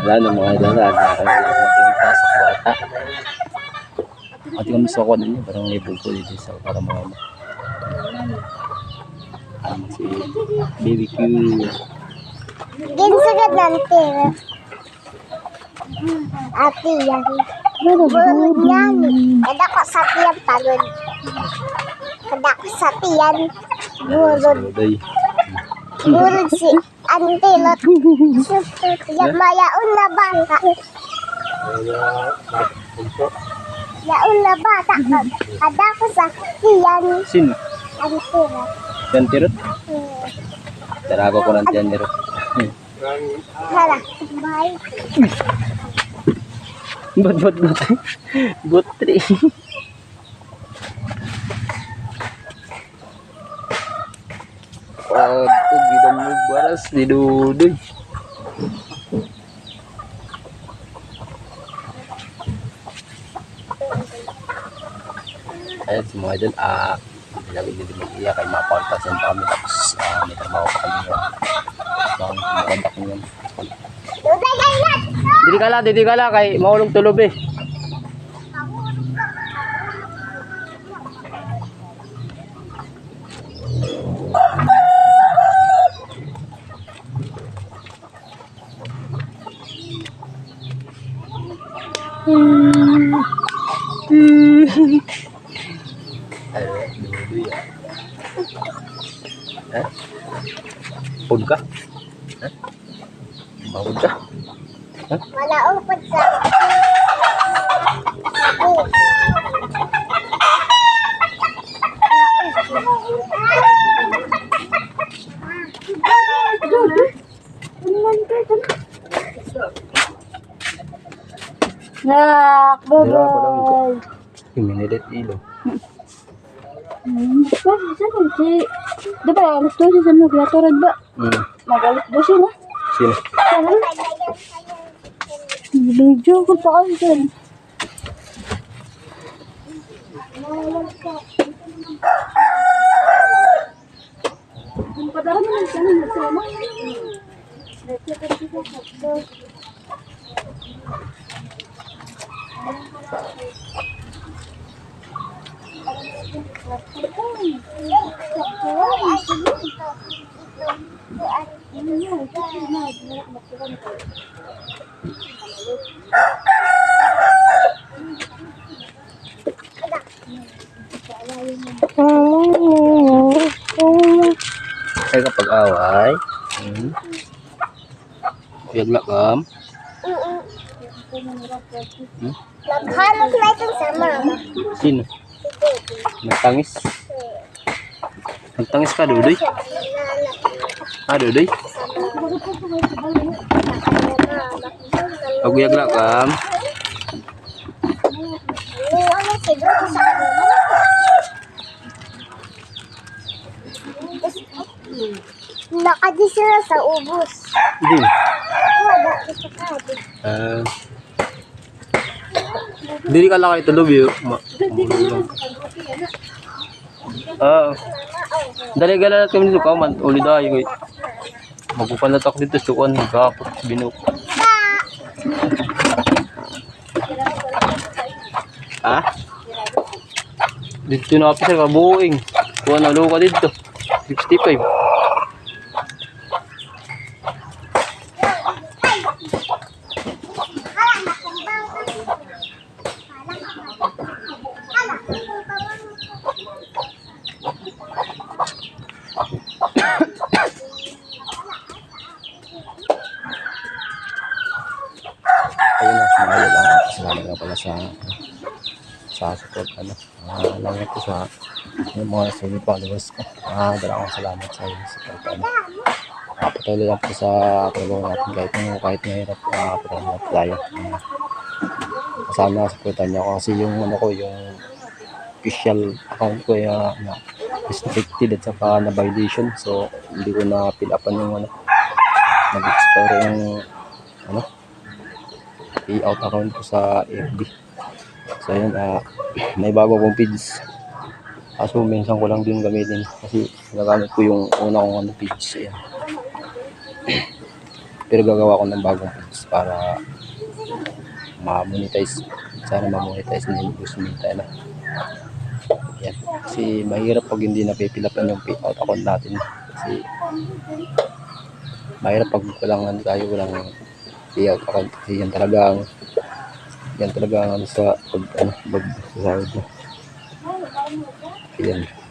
Wala na mga idol na pasok bata. At yung gusto ko din parang label ko dito sa para mga si BBQ. Ginsagad nanti. Ati yan. Burod yan. Kada ko sa tiyan pagod. Kada ko sa tiyan. Burod. Burod si Antilot. Mayaon na bata. Yaon na bata. Kada ko sa tiyan. Sino? Antilot. Jantirot? Tarago ko ng Jantirot. Hala. Bye. But. Butri. Aku gidang baras di duduy. Ayan semua dyan, lagi din mag-iya kay mapaltasan pa kami tapos may trabaho pa kami yun. Bang maganda ko yun. Didi ka la kay maulog tulob eh. Pud ka? Bawod ka? Wala upad sa. Nak, bye-bye. Iminilit ilo. Diba, alas 12 sa naglatorad ba? Nag-alas 12 na. Sino? Video ko pa kasi dyan. Ang padara mo lang siya na nagsama. Ay kapag away. Piaglakam. Naghanap na itong sama. Sino? Nagtangis. Nagtangis ka, Dudoy? Dudoy? Paguyaglakam. Ano siguro sa kanila? Nakadi sila sa ubos. Hindi. Wala ito kadi. Dili ka lang kayo tulog yun. Dali gala natin kami dito ka man. Uli dahil ko. Magpupalatak dito sukan. Gapot. Binuk. Dito na kapis ka buuing. Kuha na luka dito. 65. Ayun na, mahalo lang. Salamat nga pala sa support. Salamat ko sa yung mga solid followers ko. Maraming salamat sa iyo. Patuloy lang po sa trabaho natin kahit mahirap patuloy tayo. Sana supportan niyo ako kasi yung yung official account ko restricted at saka na violation, so hindi ko na fill upan yung nag-expire yung i-out account ko sa FB. So yun, may bago kong page. Kaso minsan ko lang din gamitin kasi nagamit ko yung una kong page. Ayan. Pero gagawa ko ng bagong page para ma-monetize. Sana ma-monetize na yung Boss Minta na. Yan. Kasi mahirap pag hindi napipilapan yung payout account natin. Kasi mahirap pag walang tayo, walang payout account. Kasi yan talaga ang sa pag sahod mo. Ayan.